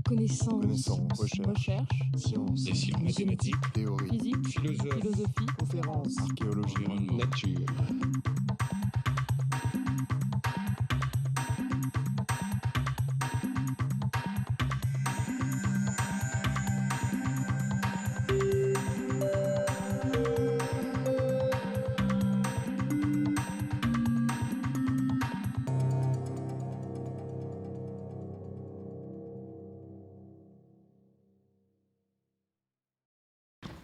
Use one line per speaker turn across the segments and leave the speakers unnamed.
Connaissance,
recherche,
sciences,
dessin, mathématiques,
théorie,
physique, philosophie,
conférences,
archéologie, nature.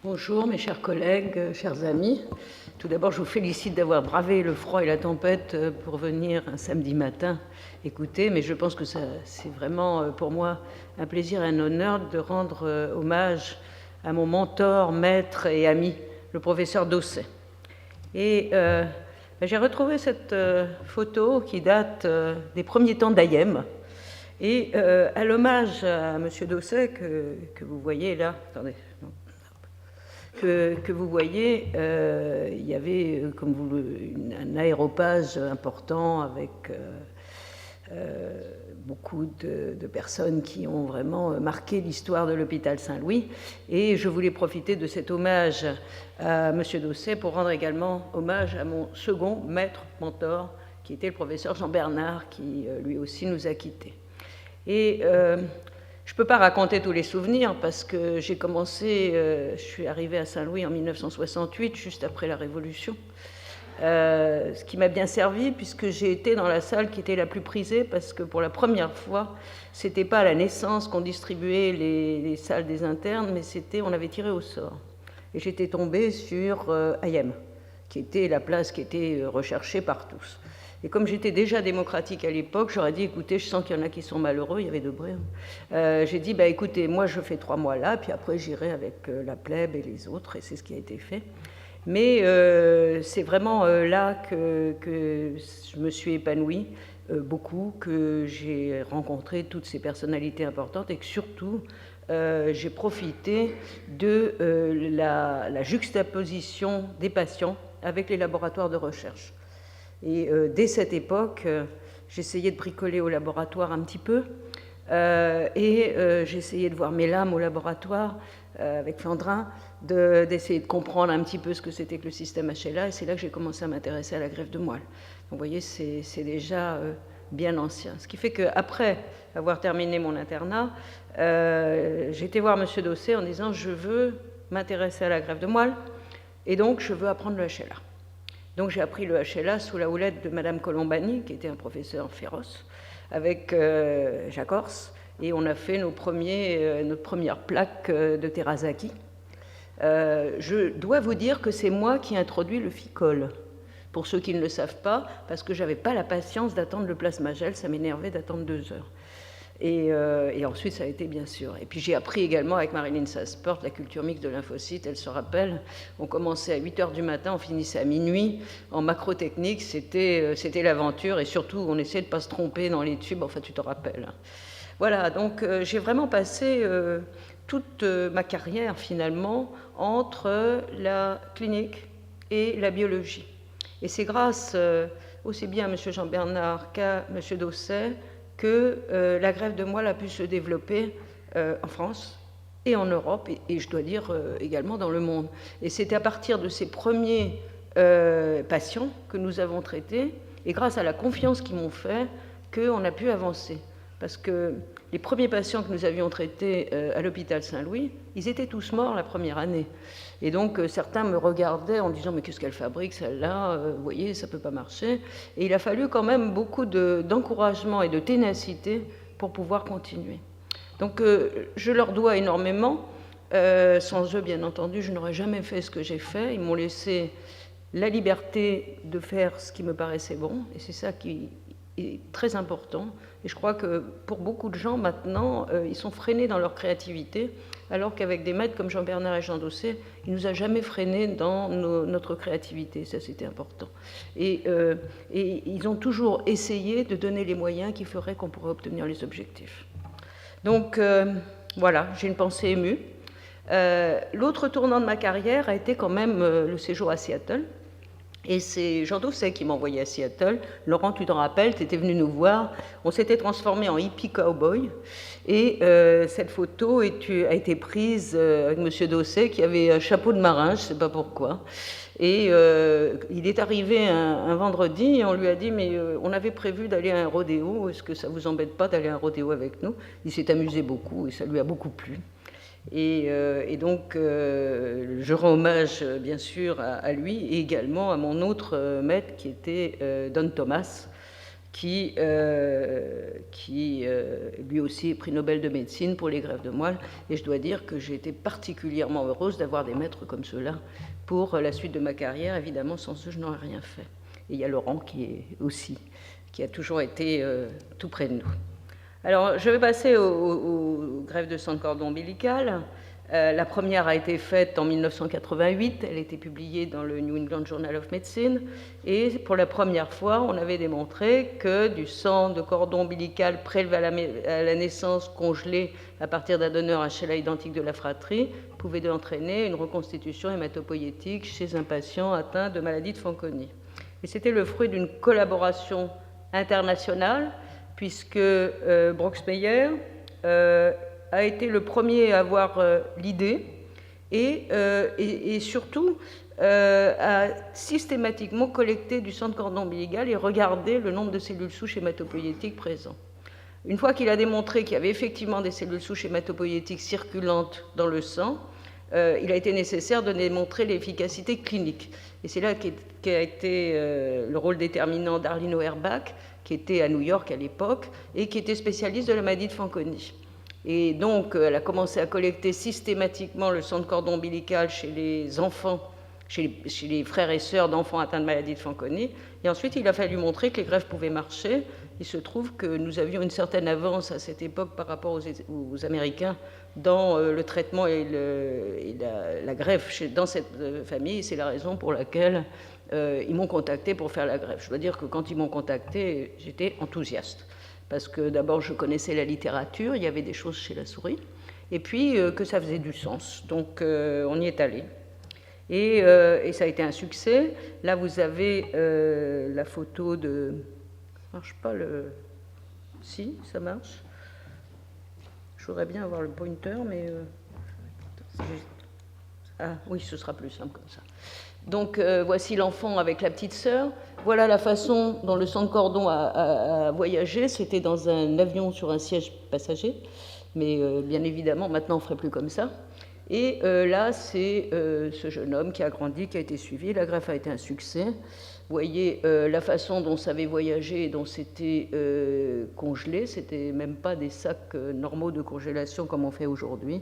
Bonjour mes chers collègues, chers amis. Tout d'abord, je vous félicite d'avoir bravé le froid et la tempête pour venir un samedi matin écouter, mais je pense que c'est vraiment pour moi un plaisir et un honneur de rendre hommage à mon mentor, maître et ami, le professeur Dosset. Et j'ai retrouvé cette photo qui date des premiers temps d'Ayem. Et à l'hommage à M. Dosset que vous voyez là, attendez, non. Que vous voyez, il y avait comme un aéropage important avec beaucoup de personnes qui ont vraiment marqué l'histoire de l'hôpital Saint-Louis. Et je voulais profiter de cet hommage à M. Dosset pour rendre également hommage à mon second maître mentor, qui était le professeur Jean Bernard, qui lui aussi nous a quittés. Et je ne peux pas raconter tous les souvenirs parce que j'ai commencé, je suis arrivée à Saint-Louis en 1968, juste après la Révolution, ce qui m'a bien servi puisque j'ai été dans la salle qui était la plus prisée parce que pour la première fois, ce n'était pas à la naissance qu'on distribuait les salles des internes, mais on avait tiré au sort. Et j'étais tombée sur Ayem, qui était la place qui était recherchée par tous. Et comme j'étais déjà démocratique à l'époque, j'aurais dit, écoutez, je sens qu'il y en a qui sont malheureux, il y avait de bruit. J'ai dit, écoutez, moi je fais 3 mois là, puis après j'irai avec la plèbe et les autres, et c'est ce qui a été fait. Mais c'est vraiment là que je me suis épanouie beaucoup, que j'ai rencontré toutes ces personnalités importantes, et que surtout, j'ai profité de la juxtaposition des patients avec les laboratoires de recherche. Et dès cette époque, j'essayais de bricoler au laboratoire un petit peu, et j'essayais de voir mes lames au laboratoire avec Flandrin, d'essayer de comprendre un petit peu ce que c'était que le système HLA, et c'est là que j'ai commencé à m'intéresser à la greffe de moelle. Donc vous voyez, c'est déjà bien ancien. Ce qui fait qu'après avoir terminé mon internat, j'ai été voir M. Dosset en disant « je veux m'intéresser à la greffe de moelle, et donc je veux apprendre le HLA ». Donc j'ai appris le HLA sous la houlette de Madame Colombani, qui était un professeur féroce, avec Jacques Ors, et on a fait notre première plaque de Terasaki. Je dois vous dire que c'est moi qui ai introduit le ficol, pour ceux qui ne le savent pas, parce que je n'avais pas la patience d'attendre le plasmagel, ça m'énervait d'attendre 2 heures. Et ensuite, ça a été bien sûr. Et puis j'ai appris également avec Marilyn Sasport la culture mixte de lymphocytes. Elle se rappelle, on commençait à 8h du matin, on finissait à minuit. En macrotechnique, c'était l'aventure. Et surtout, on essayait de ne pas se tromper dans les tubes. Enfin, tu te rappelles. Voilà, donc j'ai vraiment passé toute ma carrière, finalement, entre la clinique et la biologie. Et c'est grâce aussi bien à M. Jean Bernard qu'à M. Dosset que la greffe de moelle a pu se développer en France et en Europe, et je dois dire également dans le monde. Et c'est à partir de ces premiers patients que nous avons traités, et grâce à la confiance qu'ils m'ont fait, qu'on a pu avancer. Parce que les premiers patients que nous avions traités à l'hôpital Saint-Louis, ils étaient tous morts la première année. Et donc certains me regardaient en disant « mais qu'est-ce qu'elle fabrique celle-là, vous voyez, ça ne peut pas marcher ». Et il a fallu quand même beaucoup d'encouragement et de ténacité pour pouvoir continuer. Donc je leur dois énormément. Sans eux, bien entendu, je n'aurais jamais fait ce que j'ai fait. Ils m'ont laissé la liberté de faire ce qui me paraissait bon, et c'est ça qui est très important. Et je crois que pour beaucoup de gens maintenant, ils sont freinés dans leur créativité, alors qu'avec des maîtres comme Jean Bernard et Jean Dosset, il ne nous a jamais freinés dans notre créativité. Ça, c'était important. Et ils ont toujours essayé de donner les moyens qui feraient qu'on pourrait obtenir les objectifs. Donc voilà, j'ai une pensée émue. L'autre tournant de ma carrière a été quand même le séjour à Seattle, Et c'est Jean Dosset qui m'a envoyé à Seattle. Laurent, tu t'en rappelles, tu étais venu nous voir. On s'était transformé en hippie cowboy. Et cette photo a été prise avec M. Dosset, qui avait un chapeau de marin, je ne sais pas pourquoi. Et il est arrivé un vendredi et on lui a dit « Mais on avait prévu d'aller à un rodéo, est-ce que ça ne vous embête pas d'aller à un rodéo avec nous ?» Il s'est amusé beaucoup et ça lui a beaucoup plu. Et donc, je rends hommage, bien sûr, à lui et également à mon autre maître qui était Don Thomas, qui lui aussi est prix Nobel de médecine pour les greffes de moelle. Et je dois dire que j'ai été particulièrement heureuse d'avoir des maîtres comme ceux-là pour la suite de ma carrière. Évidemment, sans eux, je n'aurais rien fait. Et il y a Laurent qui a toujours été tout près de nous. Alors, je vais passer aux greffes de sang de cordon ombilical. La première a été faite en 1988, elle a été publiée dans le New England Journal of Medicine, et pour la première fois, on avait démontré que du sang de cordon ombilical prélevé à la naissance, congelé à partir d'un donneur HLA identique de la fratrie, pouvait entraîner une reconstitution hématopoïétique chez un patient atteint de maladie de Fanconi. Et c'était le fruit d'une collaboration internationale, puisque Broxmeyer a été le premier à avoir l'idée et surtout a systématiquement collecté du sang de cordon ombilical et regardé le nombre de cellules souches hématopoïétiques présentes. Une fois qu'il a démontré qu'il y avait effectivement des cellules souches hématopoïétiques circulantes dans le sang, il a été nécessaire de démontrer l'efficacité clinique. Et c'est là qu'a été le rôle déterminant d'Arlene Auerbach, qui était à New York à l'époque et qui était spécialiste de la maladie de Fanconi. Et donc, elle a commencé à collecter systématiquement le sang de cordon ombilical chez les enfants, chez les frères et sœurs d'enfants atteints de maladie de Fanconi. Et ensuite, il a fallu montrer que les greffes pouvaient marcher. Il se trouve que nous avions une certaine avance à cette époque par rapport aux Américains dans le traitement et la greffe dans cette famille. Et c'est la raison pour laquelle ils m'ont contacté pour faire la greffe. Je dois dire que quand ils m'ont contacté, j'étais enthousiaste. Parce que d'abord, je connaissais la littérature, il y avait des choses chez la souris, et puis que ça faisait du sens. Donc, on y est allé. Et ça a été un succès. Là, vous avez la photo de... Ça marche pas le... Si, ça marche. Je voudrais bien avoir le pointer, mais... Ah oui, ce sera plus simple comme ça. Donc, voici l'enfant avec la petite sœur. Voilà la façon dont le sang de cordon a voyagé. C'était dans un avion sur un siège passager. Mais bien évidemment, maintenant, on ne ferait plus comme ça. Et là, c'est ce jeune homme qui a grandi, qui a été suivi. La greffe a été un succès. Vous voyez la façon dont ça avait voyagé et dont c'était congelé. Ce n'était même pas des sacs normaux de congélation comme on fait aujourd'hui.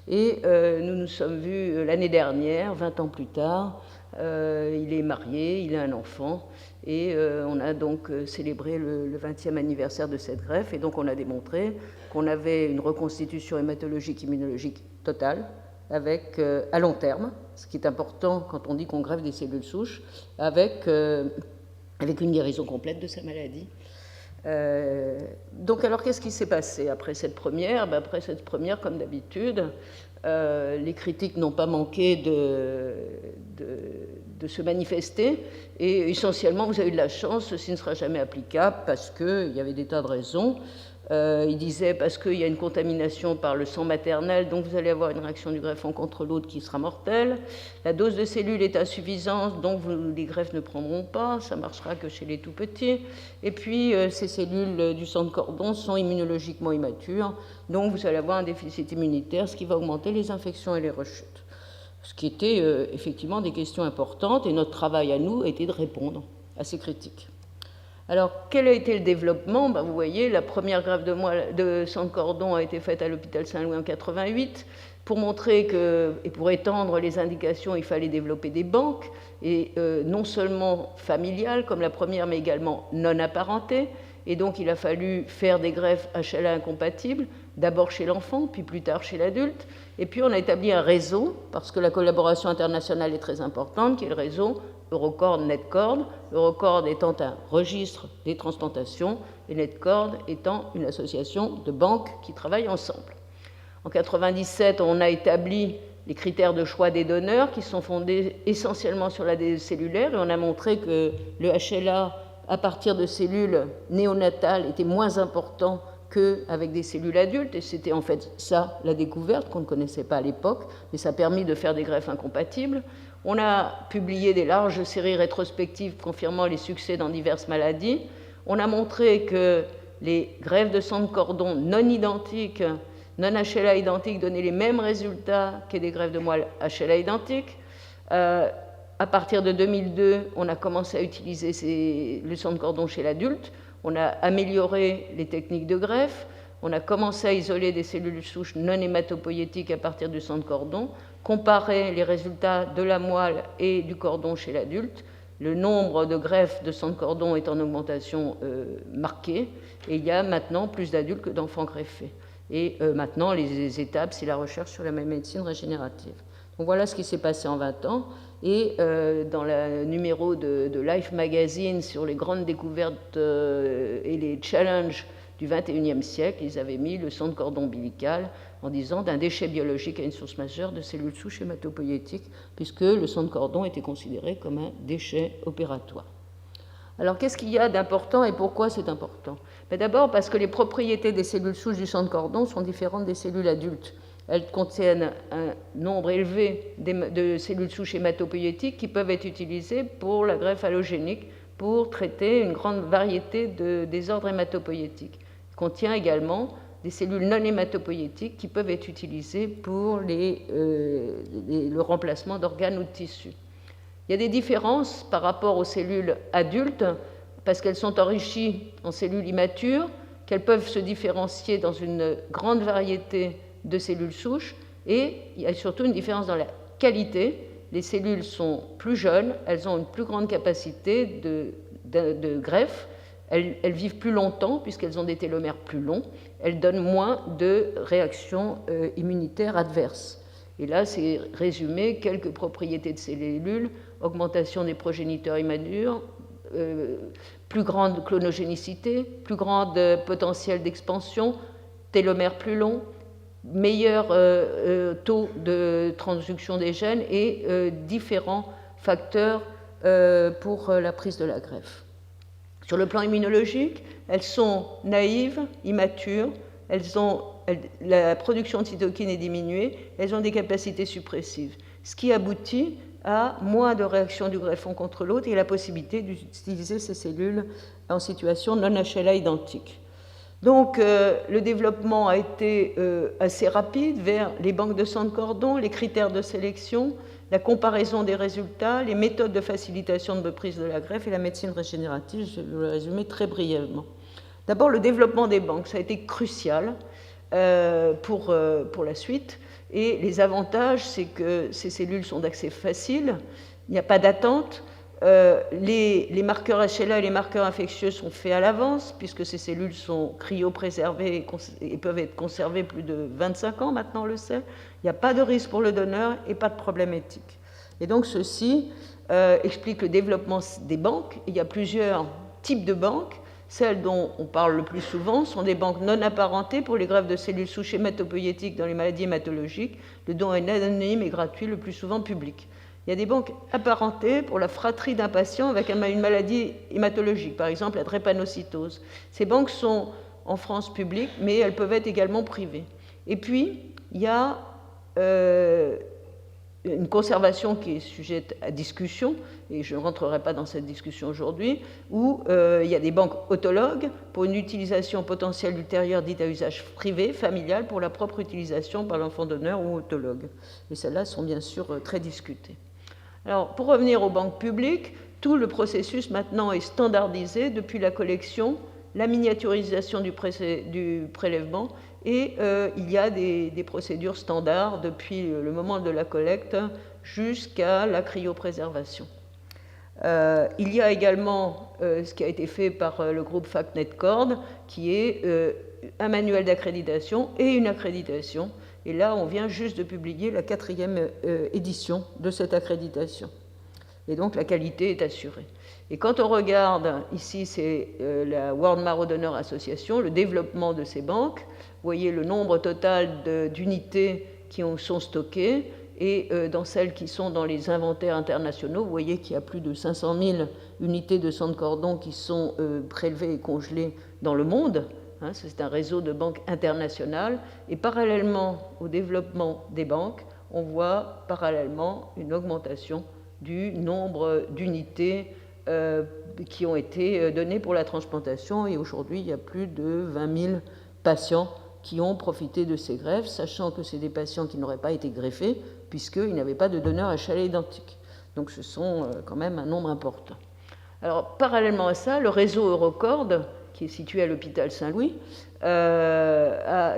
Et nous nous sommes vus l'année dernière, 20 ans plus tard. Il est marié, il a un enfant. Et on a donc célébré le 20e anniversaire de cette greffe. Et donc on a démontré qu'on avait une reconstitution hématologique immunologique totale, avec, à long terme, ce qui est important quand on dit qu'on greffe des cellules souches, avec une guérison complète de sa maladie. Donc alors qu'est-ce qui s'est passé après cette première? Après cette première, comme d'habitude, les critiques n'ont pas manqué de se manifester, et essentiellement vous avez eu de la chance, ceci ne sera jamais applicable parce qu'il y avait des tas de raisons. Il disait parce qu'il y a une contamination par le sang maternel, donc vous allez avoir une réaction du greffon contre l'autre qui sera mortelle. La dose de cellules est insuffisante, donc les greffes ne prendront pas, ça ne marchera que chez les tout-petits. Et puis, ces cellules du sang de cordon sont immunologiquement immatures, donc vous allez avoir un déficit immunitaire, ce qui va augmenter les infections et les rechutes. Ce qui était effectivement des questions importantes, et notre travail à nous était de répondre à ces critiques. Alors, quel a été le développement? Vous voyez, la première greffe de sang de cordon a été faite à l'hôpital Saint-Louis en 88. Pour montrer que, et pour étendre les indications, il fallait développer des banques, et non seulement familiales comme la première, mais également non apparentées. Et donc, il a fallu faire des greffes HLA incompatibles, d'abord chez l'enfant, puis plus tard chez l'adulte. Et puis, on a établi un réseau, parce que la collaboration internationale est très importante, qui est le réseau Eurocord-Netcord, Eurocord étant un registre des transplantations et Netcord étant une association de banques qui travaillent ensemble. En 1997, on a établi les critères de choix des donneurs qui sont fondés essentiellement sur l'ADN cellulaire, et on a montré que le HLA à partir de cellules néonatales était moins important qu'avec des cellules adultes, et c'était en fait ça la découverte qu'on ne connaissait pas à l'époque, mais ça a permis de faire des greffes incompatibles. On a publié des larges séries rétrospectives confirmant les succès dans diverses maladies. On a montré que les greffes de sang de cordon non identiques, non HLA identiques, donnaient les mêmes résultats que des greffes de moelle HLA identiques. À partir de 2002, on a commencé à utiliser le sang de cordon chez l'adulte. On a amélioré les techniques de greffe. On a commencé à isoler des cellules souches non hématopoïétiques à partir du sang de cordon, comparer les résultats de la moelle et du cordon chez l'adulte. Le nombre de greffes de sang de cordon est en augmentation marquée, et il y a maintenant plus d'adultes que d'enfants greffés. Et maintenant, les étapes, c'est la recherche sur la médecine régénérative. Donc voilà ce qui s'est passé en 20 ans. Et dans le numéro de Life Magazine sur les grandes découvertes et les challenges du XXIe siècle, ils avaient mis le sang de cordon ombilical en disant d'un déchet biologique à une source majeure de cellules souches hématopoïétiques, puisque le sang de cordon était considéré comme un déchet opératoire. Alors qu'est-ce qu'il y a d'important et pourquoi c'est important? D'abord parce que les propriétés des cellules souches du sang de cordon sont différentes des cellules adultes. Elles contiennent un nombre élevé de cellules souches hématopoïétiques qui peuvent être utilisées pour la greffe allogénique pour traiter une grande variété de désordres hématopoïétiques. Il contient également des cellules non hématopoïétiques qui peuvent être utilisées pour le remplacement d'organes ou de tissus. Il y a des différences par rapport aux cellules adultes parce qu'elles sont enrichies en cellules immatures, qu'elles peuvent se différencier dans une grande variété de cellules souches, et il y a surtout une différence dans la qualité. Les cellules sont plus jeunes, elles ont une plus grande capacité de greffe, elles vivent plus longtemps puisqu'elles ont des télomères plus longs, elles donnent moins de réactions immunitaires adverses. Et là, c'est résumé quelques propriétés de ces cellules: augmentation des progéniteurs immatures, plus grande clonogénicité, plus grand potentiel d'expansion, télomères plus longs, meilleur taux de transduction des gènes et différents facteurs pour la prise de la greffe. Sur le plan immunologique, elles sont naïves, immatures, la production de cytokines est diminuée, elles ont des capacités suppressives, ce qui aboutit à moins de réactions du greffon contre l'autre et la possibilité d'utiliser ces cellules en situation non HLA identique. Donc, le développement a été assez rapide vers les banques de sang de cordon, les critères de sélection, la comparaison des résultats, les méthodes de facilitation de prise de la greffe et la médecine régénérative. Je vais vous le résumer très brièvement. D'abord, le développement des banques, ça a été crucial pour la suite. Et les avantages, c'est que ces cellules sont d'accès facile, il n'y a pas d'attente. Les marqueurs HLA et les marqueurs infectieux sont faits à l'avance, puisque ces cellules sont cryopréservées et peuvent être conservées plus de 25 ans, maintenant on le sait. Il n'y a pas de risque pour le donneur et pas de problème éthique. Et donc ceci explique le développement des banques. Il y a plusieurs types de banques. Celles dont on parle le plus souvent sont des banques non apparentées pour les greffes de cellules souches hématopoïétiques dans les maladies hématologiques. Le don est anonyme et gratuit, le plus souvent public. Il y a des banques apparentées pour la fratrie d'un patient avec une maladie hématologique, par exemple la drépanocytose. Ces banques sont en France publiques, mais elles peuvent être également privées. Et puis, il y a une conservation qui est sujette à discussion, et je ne rentrerai pas dans cette discussion aujourd'hui, où il y a des banques autologues pour une utilisation potentielle ultérieure dite à usage privé, familial, pour la propre utilisation par l'enfant donneur ou autologue. Et celles-là sont bien sûr très discutées. Alors, pour revenir aux banques publiques, tout le processus maintenant est standardisé depuis la collection, la miniaturisation du prélèvement, et il y a des procédures standards depuis le moment de la collecte jusqu'à la cryopréservation. Il y a également ce qui a été fait par le groupe FACNetCord, qui est un manuel d'accréditation et une accréditation. Et là, on vient juste de publier la 4e édition de cette accréditation. Et donc, la qualité est assurée. Et quand on regarde, ici, c'est la World Marrow Donor Association, le développement de ces banques. Vous voyez le nombre total d'unités qui sont stockées. Et dans celles qui sont dans les inventaires internationaux, vous voyez qu'il y a plus de 500 000 unités de sang de cordon qui sont prélevées et congelées dans le monde. C'est un réseau de banques internationales. Et parallèlement au développement des banques, on voit parallèlement une augmentation du nombre d'unités qui ont été données pour la transplantation. Et aujourd'hui, il y a plus de 20 000 patients qui ont profité de ces greffes, sachant que c'est des patients qui n'auraient pas été greffés, puisqu'ils n'avaient pas de donneur HLA identique. Donc ce sont quand même un nombre important. Alors, parallèlement à ça, le réseau Eurocord, qui est situé à l'hôpital Saint-Louis, a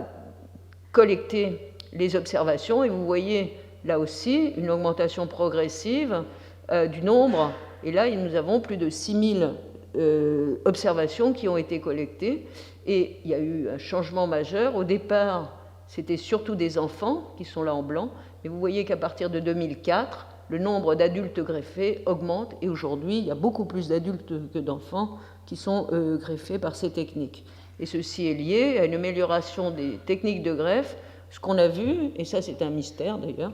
collecté les observations, et vous voyez là aussi une augmentation progressive du nombre. Et là, nous avons plus de 6000 observations qui ont été collectées, et il y a eu un changement majeur. Au départ, c'était surtout des enfants qui sont là en blanc, mais vous voyez qu'à partir de 2004, le nombre d'adultes greffés augmente, et aujourd'hui, il y a beaucoup plus d'adultes que d'enfants qui sont greffés par ces techniques. Et ceci est lié à une amélioration des techniques de greffe. Ce qu'on a vu, et ça c'est un mystère d'ailleurs,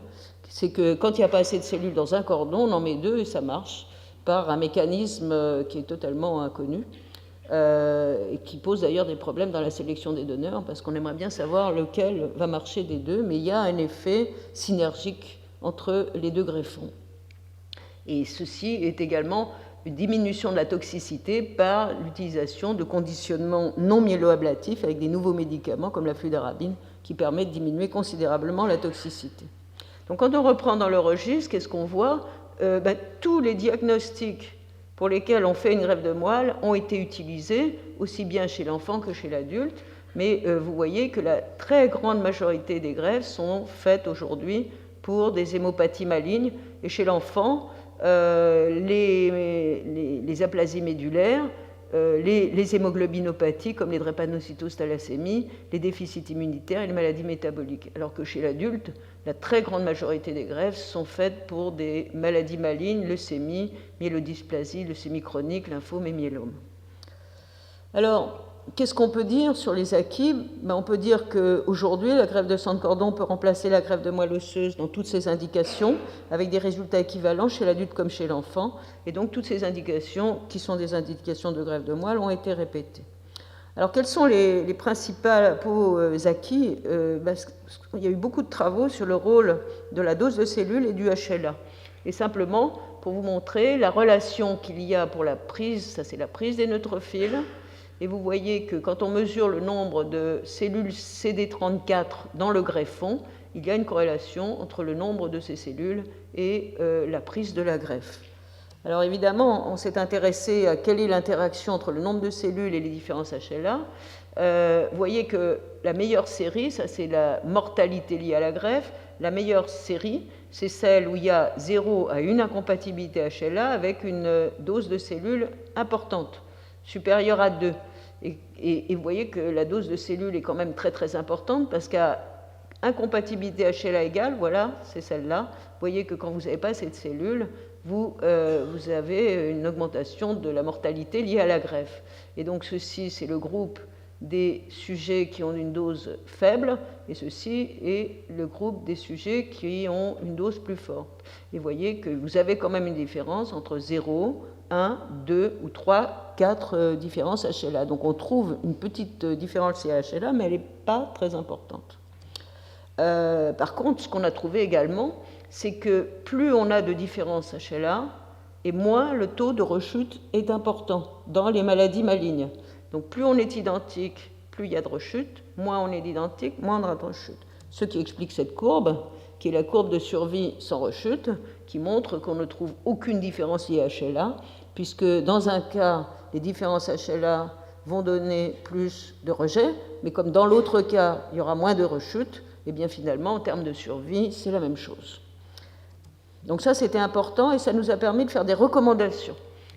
c'est que quand il n'y a pas assez de cellules dans un cordon, on en met 2 et ça marche par un mécanisme qui est totalement inconnu, et qui pose d'ailleurs des problèmes dans la sélection des donneurs, parce qu'on aimerait bien savoir lequel va marcher des 2, mais il y a un effet synergique entre les 2 greffons. Et ceci est également une diminution de la toxicité par l'utilisation de conditionnements non myéloablatifs avec des nouveaux médicaments comme la fludarabine, qui permet de diminuer considérablement la toxicité. Donc quand on reprend dans le registre, qu'est-ce qu'on voit ? Tous les diagnostics pour lesquels on fait une greffe de moelle ont été utilisés, aussi bien chez l'enfant que chez l'adulte, mais vous voyez que la très grande majorité des greffes sont faites aujourd'hui pour des hémopathies malignes, et chez l'enfant, les aplasies médulaires, les hémoglobinopathies comme les drépanocytoses thalassémies, les déficits immunitaires et les maladies métaboliques. Alors que chez l'adulte, la très grande majorité des greffes sont faites pour des maladies malignes, leucémie, myélodysplasie, leucémie chronique, lymphome et myélome. Alors, qu'est-ce qu'on peut dire sur les acquis ? On peut dire qu'aujourd'hui, la greffe de sang de cordon peut remplacer la greffe de moelle osseuse dans toutes ses indications, avec des résultats équivalents chez l'adulte comme chez l'enfant. Et donc, toutes ces indications, qui sont des indications de greffe de moelle, ont été répétées. Alors, quels sont les principaux acquis ? Il y a eu beaucoup de travaux sur le rôle de la dose de cellules et du HLA. Et simplement, pour vous montrer la relation qu'il y a pour la prise, ça c'est la prise des neutrophiles. Et vous voyez que quand on mesure le nombre de cellules CD34 dans le greffon, il y a une corrélation entre le nombre de ces cellules et la prise de la greffe. Alors évidemment, on s'est intéressé à quelle est l'interaction entre le nombre de cellules et les différences HLA. Vous voyez que la meilleure série, ça c'est la mortalité liée à la greffe. La meilleure série, c'est celle où il y a 0 à 1 incompatibilité HLA avec une dose de cellules importante, supérieure à 2. Et vous voyez que la dose de cellules est quand même très très importante, parce qu'à incompatibilité HLA égale, voilà, c'est celle-là. Vous voyez que quand vous n'avez pas assez de cellules, vous avez une augmentation de la mortalité liée à la greffe. Et donc ceci, c'est le groupe des sujets qui ont une dose faible, et ceci est le groupe des sujets qui ont une dose plus forte. Et vous voyez que vous avez quand même une différence entre 0, 1, 2 ou 3, 4 différences HLA. Donc on trouve une petite différence HLA, mais elle n'est pas très importante. Par contre, ce qu'on a trouvé également, c'est que plus on a de différences HLA, et moins le taux de rechute est important dans les maladies malignes. Donc plus on est identique, plus il y a de rechute, moins on est identique, moins on a de rechute. Ce qui explique cette courbe, qui est la courbe de survie sans rechute, qui montre qu'on ne trouve aucune différence liée à HLA, puisque dans un cas, les différences HLA vont donner plus de rejet, mais comme dans l'autre cas, il y aura moins de rechute, et bien finalement, en termes de survie, c'est la même chose. Donc ça, c'était important, et ça nous a permis de faire des recommandations.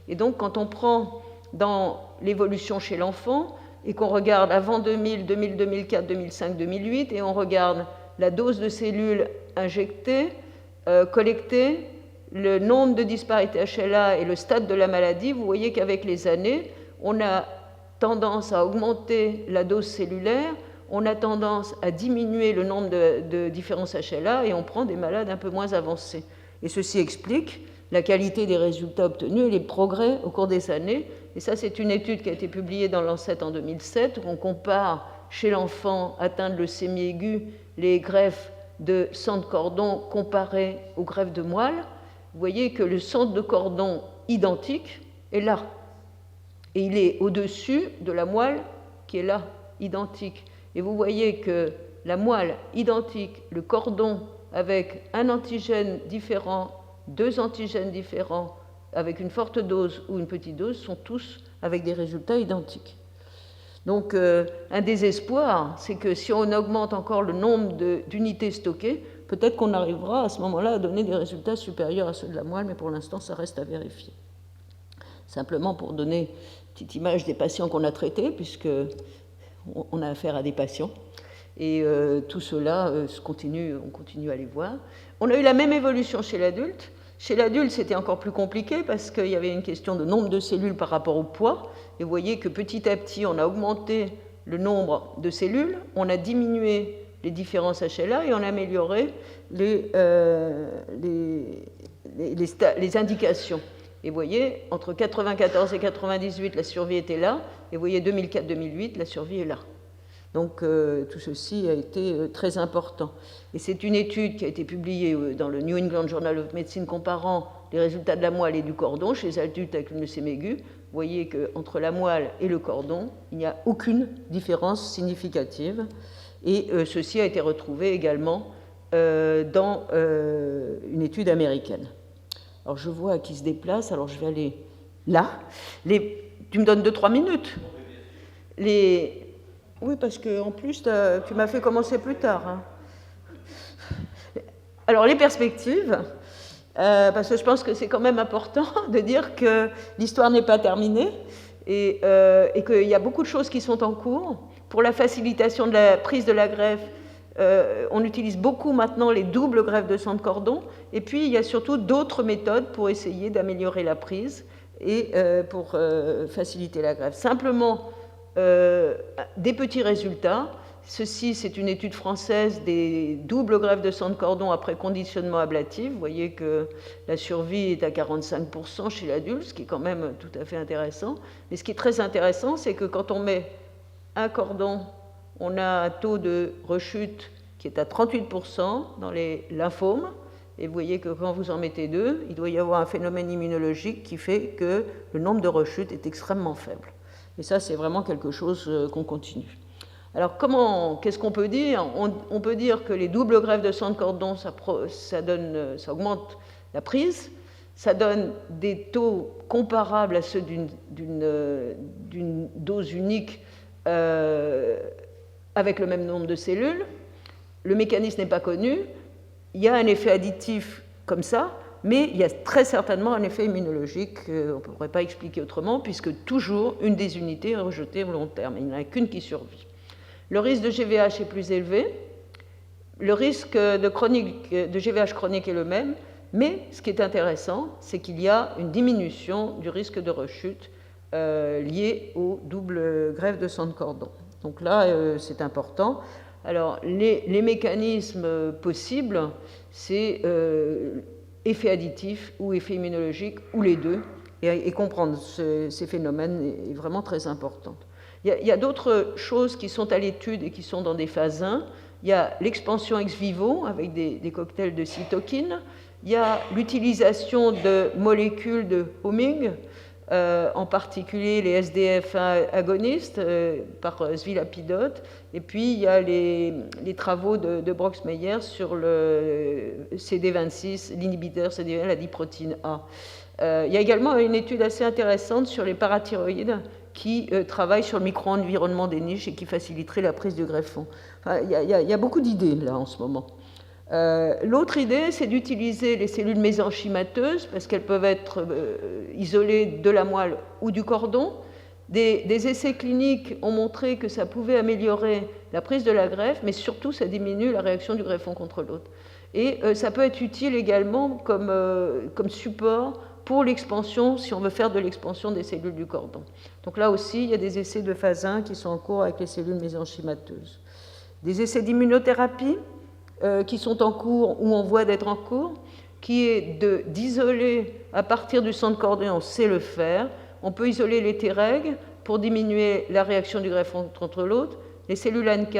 Et donc, quand on prend dans l'évolution chez l'enfant, et qu'on regarde avant 2000, 2000, 2004, 2005, 2008, et on regarde la dose de cellules injectées, collectées, le nombre de disparités HLA et le stade de la maladie, vous voyez qu'avec les années, on a tendance à augmenter la dose cellulaire on a tendance à diminuer le nombre de différents HLA et on prend des malades un peu moins avancés. Et ceci explique la qualité des résultats obtenus et les progrès au cours des années. Et ça, c'est une étude qui a été publiée dans Lancet en 2007, où on compare chez l'enfant atteint de leucémie aiguë les greffes de sang de cordon comparées aux greffes de moelle. Vous voyez que le sang de cordon identique est là. Et il est au-dessus de la moelle qui est là, identique. Et vous voyez que la moelle identique, le cordon avec un antigène différent, 2 antigènes différents, avec une forte dose ou une petite dose, sont tous avec des résultats identiques. Donc, un désespoir, c'est que si on augmente encore le nombre d'unités stockées, peut-être qu'on arrivera à ce moment-là à donner des résultats supérieurs à ceux de la moelle, mais pour l'instant, ça reste à vérifier. Simplement pour donner une petite image des patients qu'on a traités, puisqu'on a affaire à des patients. Et tout cela, on continue à les voir. On a eu la même évolution chez l'adulte. Chez l'adulte, c'était encore plus compliqué parce qu'il y avait une question de nombre de cellules par rapport au poids. Et vous voyez que petit à petit, on a augmenté le nombre de cellules, on a diminué les différences HLA et on a amélioré les indications. Et vous voyez, entre 1994 et 1998, la survie était là. Et vous voyez, 2004-2008, la survie est là. Donc, tout ceci a été très important. Et c'est une étude qui a été publiée dans le New England Journal of Medicine comparant les résultats de la moelle et du cordon chez les adultes avec une leucémie aiguë. Vous voyez qu'entre la moelle et le cordon, il n'y a aucune différence significative. Et ceci a été retrouvé également dans une étude américaine. Alors, je vois qui se déplace, alors je vais aller là. Tu me donnes 2-3 minutes. Oui, parce qu'en plus, tu m'as fait commencer plus tard. Hein. Alors, les perspectives, parce que je pense que c'est quand même important de dire que l'histoire n'est pas terminée et qu'il y a beaucoup de choses qui sont en cours. Pour la facilitation de la prise de la greffe, on utilise beaucoup maintenant les doubles greffes de sang de cordon. Et puis, il y a surtout d'autres méthodes pour essayer d'améliorer la prise et pour faciliter la greffe. Simplement, des petits résultats. Ceci, c'est une étude française des doubles greffes de sang de cordon après conditionnement ablatif. Vous voyez que la survie est à 45% chez l'adulte, ce qui est quand même tout à fait intéressant. Mais ce qui est très intéressant, c'est que quand on met un cordon, on a un taux de rechute qui est à 38% dans les lymphomes. Et vous voyez que quand vous en mettez 2, il doit y avoir un phénomène immunologique qui fait que le nombre de rechutes est extrêmement faible. Et ça, c'est vraiment quelque chose qu'on continue. Alors, qu'est-ce qu'on peut dire ? On peut dire que les doubles greffes de sang de cordon, ça augmente la prise, ça donne des taux comparables à ceux d'une dose unique avec le même nombre de cellules. Le mécanisme n'est pas connu. Il y a un effet additif comme ça, mais il y a très certainement un effet immunologique qu'on ne pourrait pas expliquer autrement, puisque toujours une des unités est rejetée au long terme. Il n'y en a qu'une qui survit. Le risque de GVH est plus élevé. Le risque de GVH chronique est le même, mais ce qui est intéressant, c'est qu'il y a une diminution du risque de rechute lié aux doubles greffes de sang de cordon. Donc là, c'est important. Alors, les mécanismes possibles, c'est effet additif ou effet immunologique, ou les deux, et comprendre ces phénomènes est vraiment très important. Il y a d'autres choses qui sont à l'étude et qui sont dans des phases 1. Il y a l'expansion ex vivo avec des cocktails de cytokines. Il y a l'utilisation de molécules de homing, en particulier les SDF1 agonistes par Svilapidote. Et puis, il y a les travaux de Broxmeyer sur le CD26, l'inhibiteur CD26, la diprotéine A. Il y a également une étude assez intéressante sur les parathyroïdes qui travaillent sur le micro-environnement des niches et qui faciliterait la prise du greffon. Enfin, il y a beaucoup d'idées là en ce moment. L'autre idée, c'est d'utiliser les cellules mésenchymateuses parce qu'elles peuvent être isolées de la moelle ou du cordon. Des essais cliniques ont montré que ça pouvait améliorer la prise de la greffe, mais surtout ça diminue la réaction du greffon contre l'autre. Et ça peut être utile également comme support pour l'expansion, si on veut faire de l'expansion des cellules du cordon. Donc là aussi, il y a des essais de phase 1 qui sont en cours avec les cellules mésenchymateuses. des essais d'immunothérapie qui sont en cours ou en voie d'être en cours, qui est d'isoler à partir du centre cordé, on sait le faire. On peut isoler les Treg pour diminuer la réaction du greffe contre l'autre, les cellules NK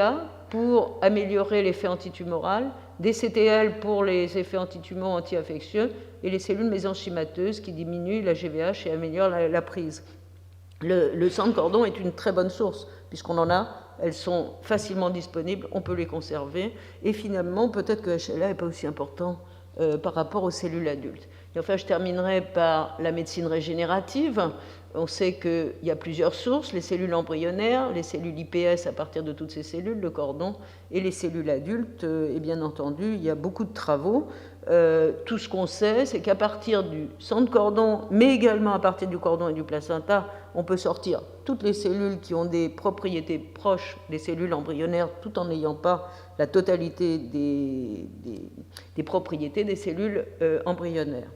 pour améliorer l'effet antitumoral, des CTL pour les effets antitumoraux anti-infectieux et les cellules mésenchymateuses qui diminuent la GVH et améliorent la prise. Le sang de cordon est une très bonne source puisqu'on en a, elles sont facilement disponibles, on peut les conserver et finalement peut-être que HLA n'est pas aussi important par rapport aux cellules adultes. Et enfin, je terminerai par la médecine régénérative. On sait qu'il y a plusieurs sources, les cellules embryonnaires, les cellules IPS à partir de toutes ces cellules, le cordon, et les cellules adultes. Et bien entendu, il y a beaucoup de travaux. Tout ce qu'on sait, c'est qu'à partir du sang de cordon, mais également à partir du cordon et du placenta, on peut sortir toutes les cellules qui ont des propriétés proches des cellules embryonnaires, tout en n'ayant pas la totalité des propriétés des cellules embryonnaires.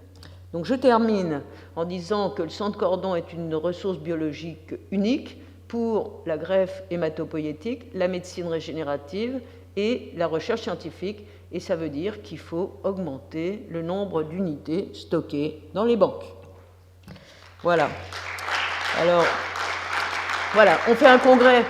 Donc je termine en disant que le sang de cordon est une ressource biologique unique pour la greffe hématopoïétique, la médecine régénérative et la recherche scientifique. Et ça veut dire qu'il faut augmenter le nombre d'unités stockées dans les banques. Voilà. Alors, voilà, on fait un congrès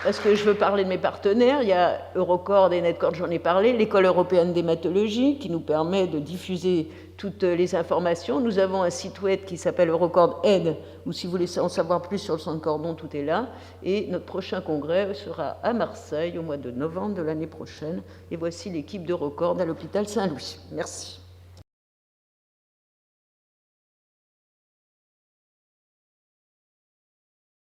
parce que je veux parler de mes partenaires. Il y a Eurocord et Netcord, j'en ai parlé, l'École européenne d'hématologie qui nous permet de diffuser toutes les informations. Nous avons un site web qui s'appelle Eurocord Aide, où si vous voulez en savoir plus sur le sang de cordon, tout est là. Et notre prochain congrès sera à Marseille au mois de novembre de l'année prochaine. Et voici l'équipe d'Eurocord à l'hôpital Saint-Louis. Merci.